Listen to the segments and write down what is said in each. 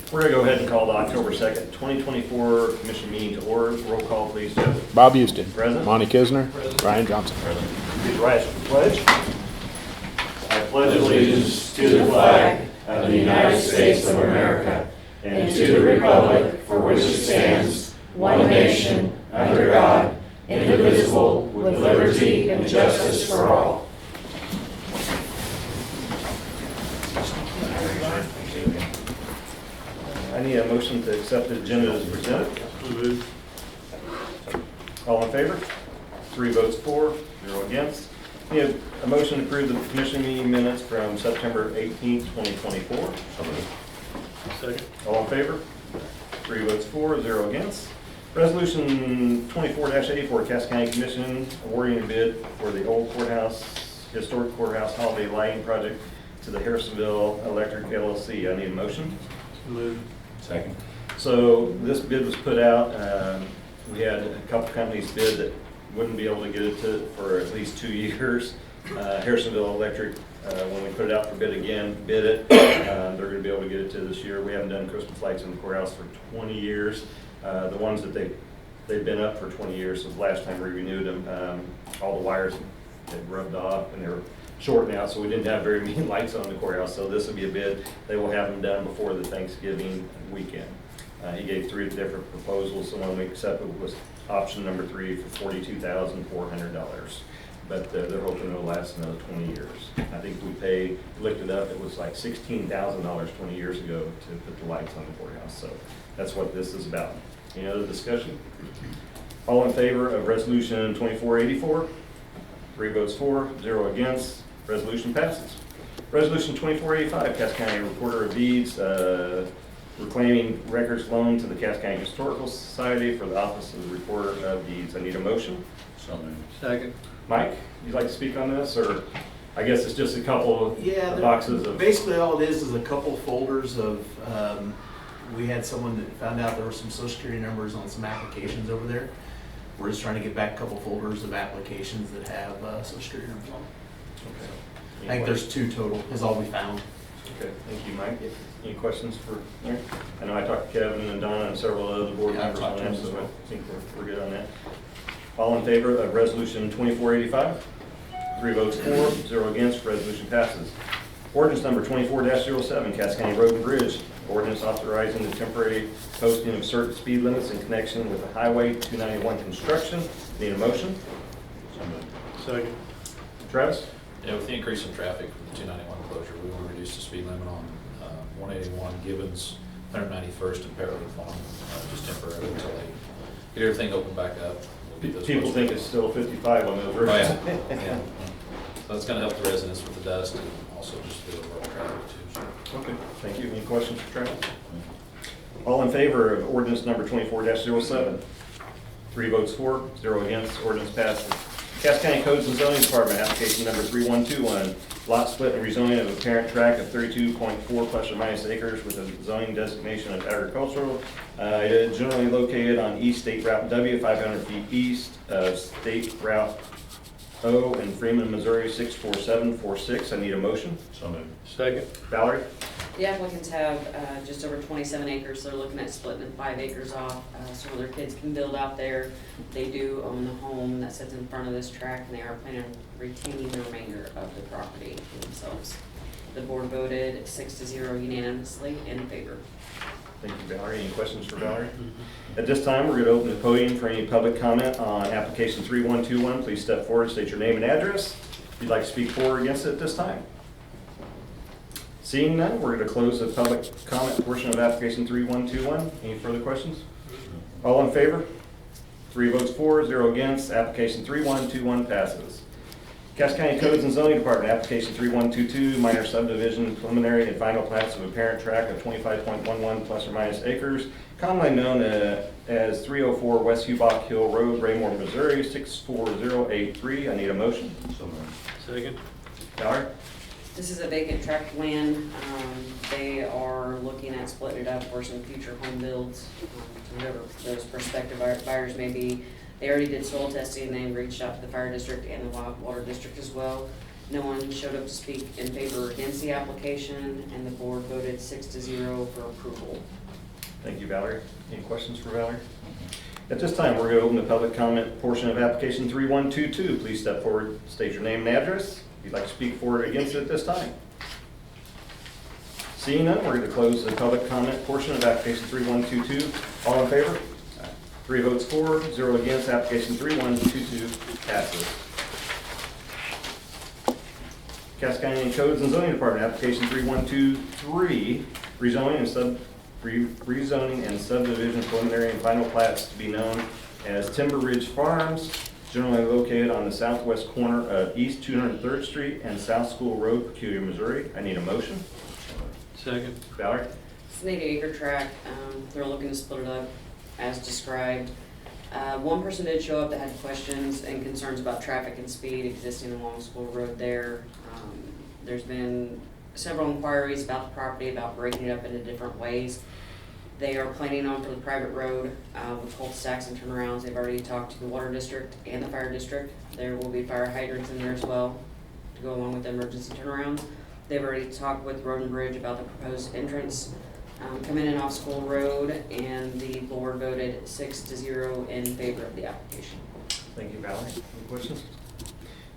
We're going to go ahead and call the October 2nd, 2024 commission meeting to order. Roll call, please, Jeff. Bob Houston. Present. Monty Kisner. Present. Ryan Johnson. Please rise for the pledge. I pledge allegiance to the flag of the United States of America and to the republic for which it stands, one nation, under God, indivisible, with liberty and justice for all. I need a motion to accept the agenda as presented. All in favor? 3 votes for, 0 against. Need a motion to approve the commission meeting minutes from September 18th, 2024. Second. All in favor? 3 votes for, 0 against. Resolution 24-84, Cass County Commission awarding a bid for the old courthouse, historic courthouse holiday lighting project to the Harrisonville Electric LLC. I need a motion. Move. Second. So this bid was put out. We had a couple companies bid that wouldn't be able to get it to for at least 2 years. Harrisonville Electric, when we put it out for bid again, bid it. They're going to be able to get it to this year. We haven't done Christmas lights in the courthouse for 20 years. The ones that they've been up for 20 years, so the last time we renewed them, all the wires had rubbed off and they were shorting out, so we didn't have very many lights on the courthouse. So this will be a bid. They will have them done before the Thanksgiving weekend. He gave 3 different proposals. The one we accepted was option number 3 for $42,400. But they're hoping it'll last another 20 years. I think we looked it up, it was like $16,000 20 years ago to put the lights on the courthouse. So that's what this is about. Any other discussion? All in favor of resolution 2484? 3 votes for, 0 against. Resolution passes. Resolution 2485, Cass County Recorder of Deeds, reclaiming records loan to the Cass County Historical Society for the Office of the Recorder of Deeds. I need a motion. So moved. Second. Mike, you'd like to speak on this, or I guess it's just a couple of boxes of... Basically, all it is a couple folders of, we had someone that found out there were some social security numbers on some applications over there. We're just trying to get back a couple folders of applications that have social security numbers on them. Okay. I think there's 2 total, is all we found. Okay, thank you, Mike. Any questions for Mike? I know I talked to Kevin and Donna and several other board Yeah, I've members on talked to that, them as so well. I think we're good on that. All in favor of resolution 2485? 3 votes for, 0 against. Resolution passes. Ordinance number 24-07, Cass County Road and Bridge. Ordinance authorizing the temporary posting of certain speed limits in connection with the Highway 291 construction. Need a motion? So moved. Second. Travis? Yeah, with the increase in traffic from the 291 closure, we want to reduce the speed limit on 181 Gibbons, 191st and Parallel Farm, just temporarily until they get everything opened back up. We'll get those People closed. think it's still 55 on those roads. Oh, yeah. Yeah. So that's going to help the residents with the dust and also just the overall traffic too. So. Okay, thank you. Any questions for Travis? All in favor of ordinance number 24-07? 3 votes for, 0 against. Ordinance passes. Cass County Codes and Zoning Department, application number 3121, lot split and rezoning of a parent tract of 32.4 plus or minus acres with a zoning designation of agricultural. It is generally located on East State Route W, 500 feet east of State Route O in Freeman, Missouri, 64746. I need a motion. So moved. Second. Valerie? The applicants have just over 27 acres. They're looking at splitting it 5 acres off so their kids can build out there. They do own the home that sits in front of this tract, and they are planning on retaining the remainder of the property for themselves. The board voted 6-0 unanimously in favor. Thank you, Valerie. Any questions for Valerie? At this time, we're going to open the podium for any public comment on application 3121. Please step forward, state your name and address. If you'd like to speak for or against it at this time. Seeing none, we're going to close the public comment portion of application 3121. Any further questions? All in favor? 3 votes for, 0 against. Application 3121 passes. Cass County Codes and Zoning Department, application 3122, minor subdivision, preliminary and final plats of a parent tract of 25.11 plus or minus acres, commonly known as 304 West Hubach Hill Road, Raymore, Missouri, 64083. I need a motion. So moved. Second. Valerie? This is a vacant tract of land. They are looking at splitting it up for some future home builds, whoever those prospective buyers may be. They already did soil testing. They reached out to the fire district and the water district as well. No one showed up to speak in favor or against the application, and the board voted 6-0 for approval. Thank you, Valerie. Any questions for Valerie? At this time, we're going to open the public comment portion of application 3122. Please step forward, state your name and address. If you'd like to speak for or against it at this time. Seeing none, we're going to close the public comment portion of application 3122. All in favor? 3 votes for, 0 against. Application 3122 passes. Cass County Codes and Zoning Department, application 3123, rezoning and subdivision preliminary and final plats to be known as Timber Ridge Farms, generally located on the southwest corner of East 203rd Street and South School Road, Peculiar, Missouri. I need a motion. Second. Valerie? It's an 80-acre tract. They're looking to split it up as described. One person did show up that had questions and concerns about traffic and speed existing along School Road there. There's been several inquiries about the property, about breaking it up into different ways. They are planning on for the private road with cul-de-sacs and turnarounds. They've already talked to the water district and the fire district. There will be fire hydrants in there as well to go along with the emergency turnarounds. They've already talked with Road and Bridge about the proposed entrance coming in off School Road, and the board voted 6-0 in favor of the application. Thank you, Valerie. Any questions?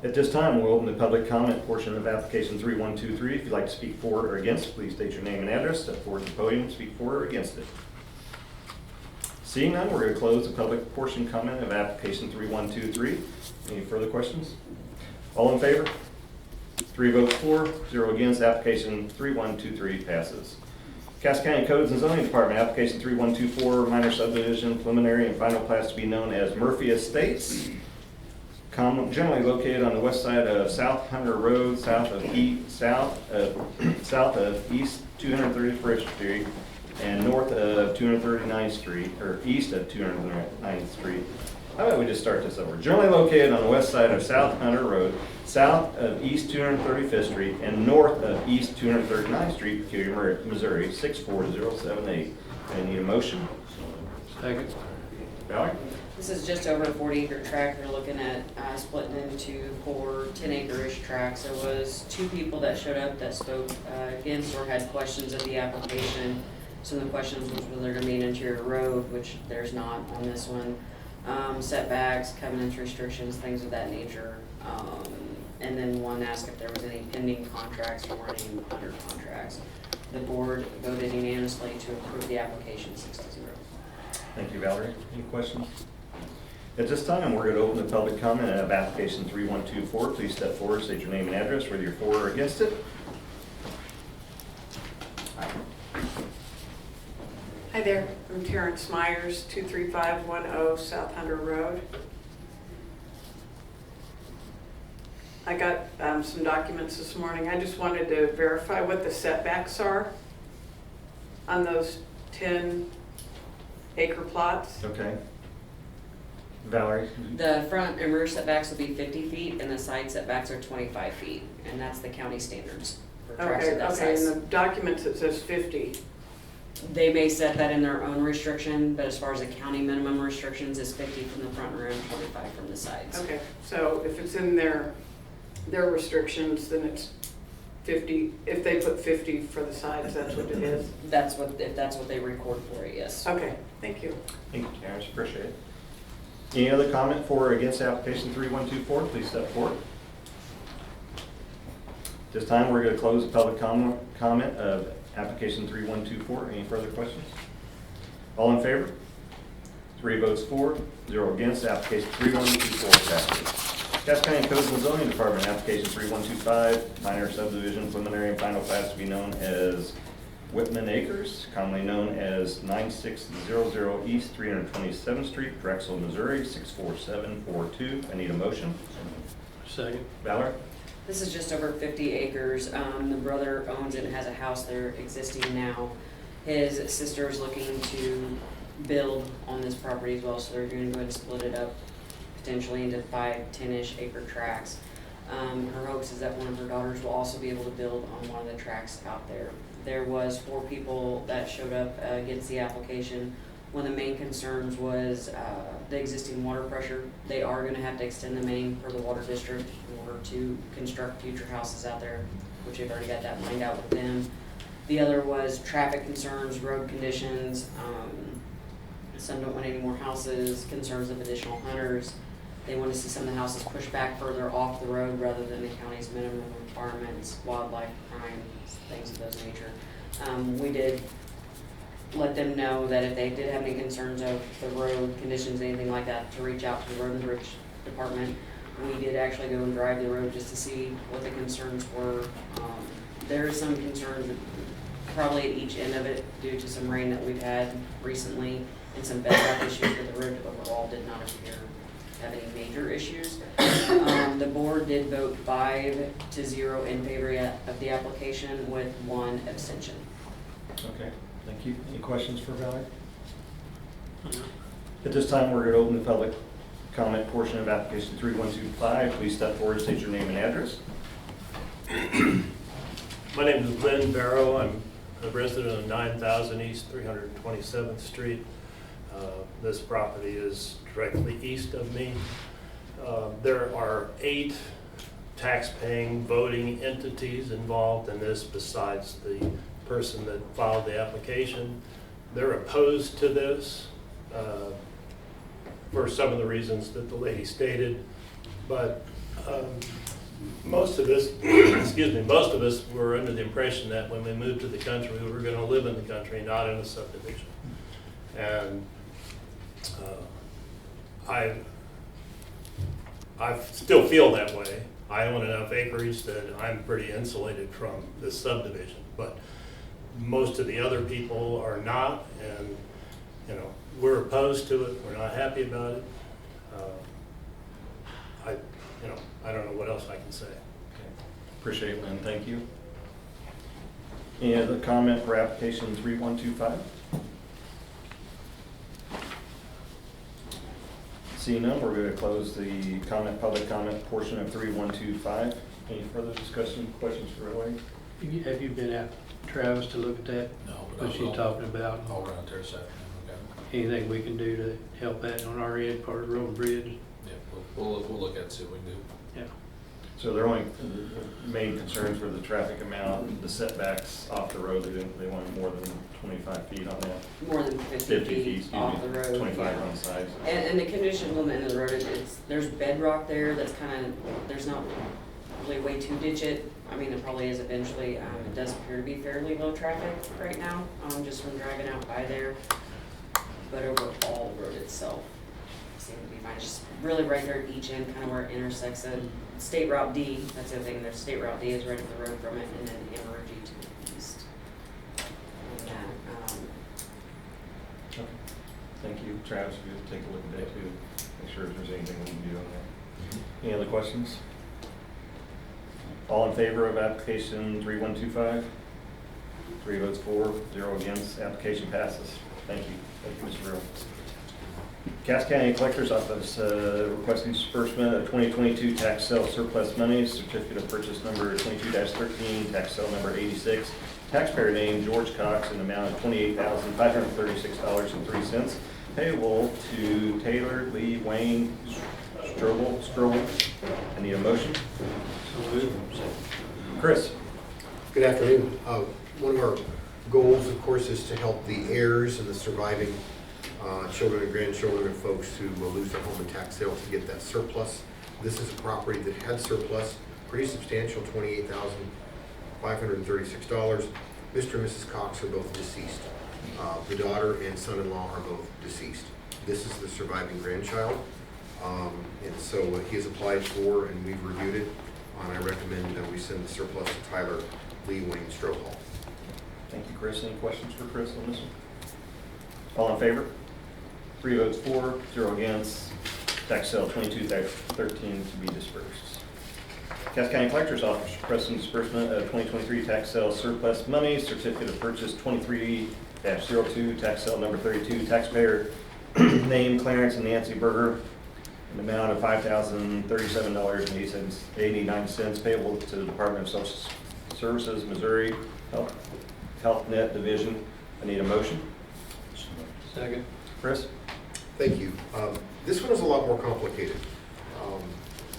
At this time, we'll open the public comment portion of application 3123. If you'd like to speak for or against, please state your name and address, step forward to the podium, speak for or against it. Seeing none, we're going to close the public portion comment of application 3123. Any further questions? All in favor? 3 votes for, 0 against. Application 3123 passes. Cass County Codes and Zoning Department, application 3124, minor subdivision, preliminary and final plats to be known as Murphy Estates, generally located on the west side of South Hunter Road, south of East 231st Street, and north of 239th Street, or east of 239th Street. How about we just start this over? Generally located on the west side of South Hunter Road, south of East 235th Street, and north of East 239th Street, Peculiar, Missouri, 64078. I need a motion. Second. Valerie? This is just over a 40-acre tract. They're looking at splitting into 4 10-acre-ish tracts. There was 2 people that showed up that spoke against or had questions of the application. Some of the questions was whether there to be an interior road, which there's not on this one. Setbacks, covenants, restrictions, things of that nature. And then one asked if there was any pending contracts or any under contracts. The board voted unanimously to approve the application 6-0. Thank you, Valerie. Any questions? At this time, we're going to open the public comment of application 3124. Please step forward, state your name and address, whether you're for or against it. Hi there, I'm Terrence Myers, 23510 South Hunter Road. I got some documents this morning. I just wanted to verify what the setbacks are on those 10-acre plots. Okay. Valerie? The front and rear setbacks will be 50 feet, and the side setbacks are 25 feet, and that's the county standards for tracts of that Okay, size. in the documents it says 50. They may set that in their own restriction, but as far as the county minimum restrictions is 50 from the front and rear and 25 from the sides. Okay, so if it's in their restrictions, then it's 50. If they put 50 for the sides, that's what it is. If that's what they record for it, yes. Okay, thank you. Thank you, Terrence. Appreciate it. Any other comment for or against application 3124? Please step forward. This time, we're going to close the public comment of application 3124. Any further questions? All in favor? 3 votes for, 0 against. Application 3124 passes. Cass County Codes and Zoning Department, application 3125, minor subdivision, preliminary and final plats to be known as Whitman Acres, commonly known as 9600 East 327th Street, Drexel, Missouri, 64742. I need a motion. Second. Valerie? This is just over 50 acres. The brother owns it and has a house there existing now. His sister is looking to build on this property as well, so they're going to go ahead and split it up potentially into 5 10-ish acre tracts. Her hopes is that one of her daughters will also be able to build on one of the tracts out there. There was 4 people that showed up against the application. One of the main concerns was the existing water pressure. They are gonna have to extend the main for the water district in order to construct future houses out there, which they've already got that lined out with them. The other was traffic concerns, road conditions. Some don't want any more houses, concerns of additional hunters. They want to see some of the houses pushed back further off the road rather than the county's minimum requirements, wildlife, crime, things of those nature. We did let them know that if they did have any concerns of the road conditions, anything like that, to reach out to the Road and Bridge Department. We did actually go and drive the road just to see what the concerns were. There are some concerns probably at each end of it due to some rain that we've had recently and some bedrock issues, but the road overall did not appear to have any major issues. The board did vote 5-0 in favor of the application with 1 abstention. Okay, thank you. Any questions for Valerie? At this time, we're going to open the public comment portion of application 3125. Please step forward, state your name and address. My name is Lynn Barrow. I'm a resident of 9000 East 327th Street. This property is directly east of me. There are 8 tax-paying voting entities involved in this besides the person that filed the application. They're opposed to this for some of the reasons that the lady stated, but most of us, excuse me, most of us were under the impression that when we moved to the country, we were going to live in the country, not in a subdivision. And I still feel that way. I own enough acreage that I'm pretty insulated from this subdivision, but most of the other people are not, and we're opposed to it. We're not happy about it. I don't know what else I can say. Okay. Appreciate it, Lynn. Thank you. Any other comment for application 3125? Seeing none, we're going to close the public comment portion of 3125. Any further discussion, questions for Roy? Have you been out, Travis, to look at that? No, but What she's talking about? I'll run out there this afternoon, okay? Anything we can do to help that on our end, part of the road and bridge? Yeah, we'll look at it, see what we can do. Yeah. So their only main concerns were the traffic amount, the setbacks off the road. They wanted more than 25 feet on that. More than 50 feet excuse off me, the road. 25 yeah. on the sides. And the condition on the end of the road, there's bedrock there that's kind of, there's not really a way to ditch it. I mean, it probably is eventually. It does appear to be fairly low traffic right now, just from driving out by there. But overall, the road itself seemed to be fine. It's just really right there at each end, kind of where it intersects at State Route D. That's the other thing. There's State Route D is right up the road from it, and then Emergy to the east. And that, Okay. Thank you. Travis, if you'll take a look at that too. Make sure if there's anything we can do on that. Any other questions? All in favor of application 3125? 3 votes for, 0 against. Application passes. Thank you. Thank you, Mr. Brill. Cass County Collector's Office requesting disbursement of 2022 tax sale surplus monies, certificate of purchase number 22-13, tax sale number 86, taxpayer name George Cox, in the amount of $28,536.03, payable to Taylor Lee Wayne Strobel. I need a motion. So moved. Chris. Good afternoon. One of our goals, of course, is to help the heirs and the surviving children and grandchildren of folks who will lose their home in tax sale to get that surplus. This is a property that had surplus, pretty substantial, $28,536. Mr. and Mrs. Cox are both deceased. The daughter and son-in-law are both deceased. This is the surviving grandchild. And so he has applied for, and we've reviewed it, and I recommend that we send the surplus to Tyler Lee Wayne Strobel. Thank you, Chris. Any questions for Chris on this one? All in favor? 3 votes for, 0 against. Tax sale 22-13 to be dispersed. Cass County Collector's Office requesting disbursement of 2023 tax sale surplus money, certificate of purchase 23-02, tax sale number 32, taxpayer name Clarence and Nancy Berger, an amount of $5,037.89 payable to the Department of Social Services, Missouri Health Net Division. I need a motion. Second. Chris? Thank you. This one is a lot more complicated.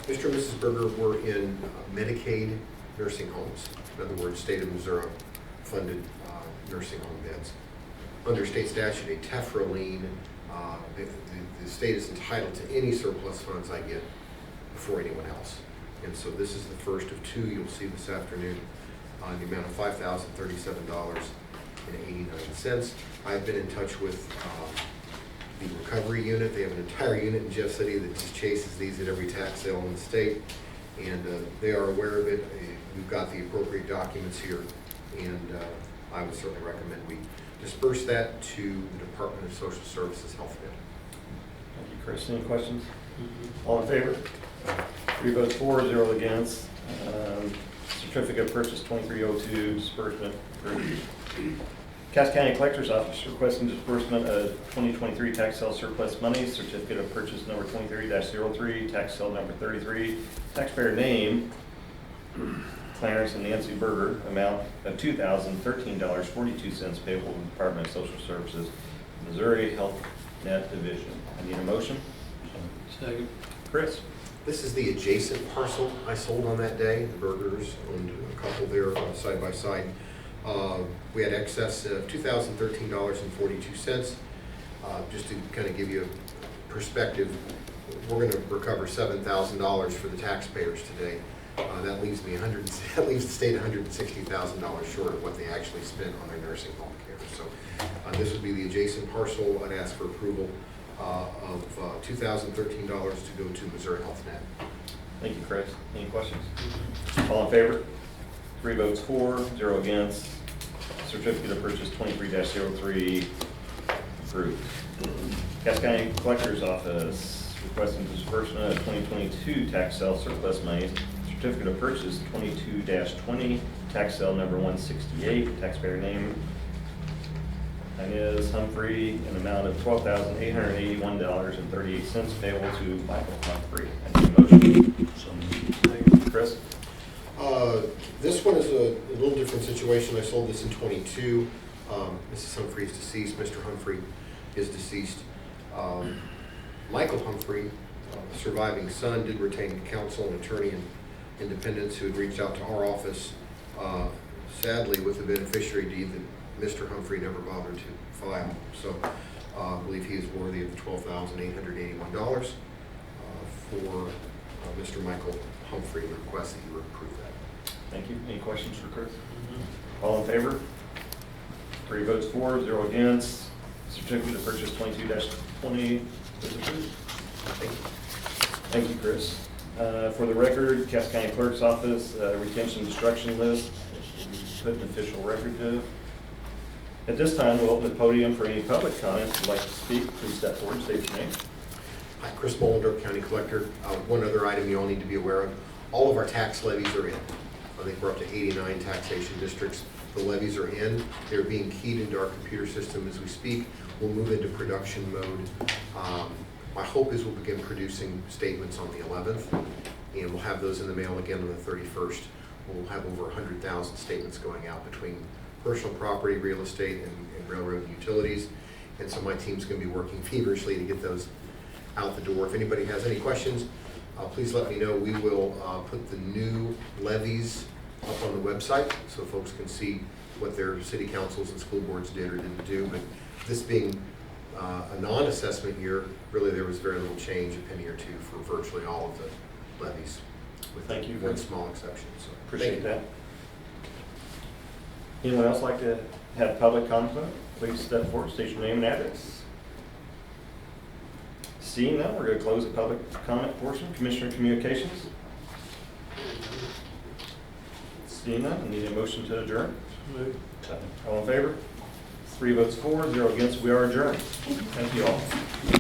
Mr. and Mrs. Berger were in Medicaid nursing homes. In other words, state of Missouri funded nursing home beds. Under state statute, a TEFRA lien, the state is entitled to any surplus funds I get before anyone else. And so this is the first of two you'll see this afternoon on the amount of $5,037.89. I've been in touch with the recovery unit. They have an entire unit in Jeff City that just chases these at every tax sale in the state, and they are aware of it. We've got the appropriate documents here, and I would certainly recommend we disperse that to the Department of Social Services Health Net. Thank you, Chris. Any questions? All in favor? 3 votes for, 0 against. Certificate of purchase 2302, disbursement approved. Cass County Collector's Office requesting disbursement of 2023 tax sale surplus money, certificate of purchase number 23-03, tax sale number 33, taxpayer name, Clarence and Nancy Berger, amount of $2,013.42 payable to the Department of Social Services, Missouri Health Net Division. I need a motion. Second. Chris? This is the adjacent parcel I sold on that day. The Bergers owned a couple there side by side. We had excess of $2,013.42. Just to kind of give you a perspective, we're going to recover $7,000 for the taxpayers today. That leaves me that leaves the state $160,000 short of what they actually spent on their nursing home care. So this would be the adjacent parcel. I'd ask for approval of $2,013 to go to Missouri Health Net. Thank you, Chris. Any questions? All in favor? 3 votes for, 0 against. Certificate of purchase 23-03 approved. Cass County Collector's Office requesting disbursement of 2022 tax sale surplus monies. Certificate of purchase 22-20, tax sale number 168, taxpayer name Inez Humphrey, an amount of $12,881.38 payable to Michael Humphrey. I need a motion. Chris? This one is a little different situation. I sold this in 22. Mrs. Humphrey is deceased. Mr. Humphrey is deceased. Michael Humphrey, surviving son, did retain counsel and attorney and independence who had reached out to our office, sadly with the beneficiary deed that Mr. Humphrey never bothered to file. So I believe he is worthy of the $12,881 for Mr. Michael Humphrey. The request that you approve that. Thank you. Any questions for Chris? All in favor? 3 votes for, 0 against. Certificate of purchase 22-20 is approved. Thank you, Chris. For the record, Cass County Clerk's Office retention destruction list, put an official record to. At this time, we'll open the podium for any public comments. If you'd like to speak, please step forward, state your name. Hi, Chris Molender, County Collector. One other item you all need to be aware of, all of our tax levies are in. I think we're up to 89 taxation districts. The levies are in. They're being keyed into our computer system as we speak. We'll move into production mode. My hope is we'll begin producing statements on the 11th, and we'll have those in the mail again on the 31st. We'll have over 100,000 statements going out between personal property, real estate, and railroad and utilities. And so my team's going to be working feverishly to get those out the door. If anybody has any questions, please let me know. We will put the new levies up on the website so folks can see what their city councils and school boards did or didn't do. But this being a non-assessment year, really there was very little change, a penny or two for virtually all of the levies, with Thank you. one small exception. So Appreciate that. Anyone else like to have public comment? Please step forward, state your name and address. Seeing none, we're going to close the public comment portion. Commissioner Communications? Seeing none, I need a motion to adjourn. All in favor? 3 votes for, 0 against. We are adjourned. Thank you all.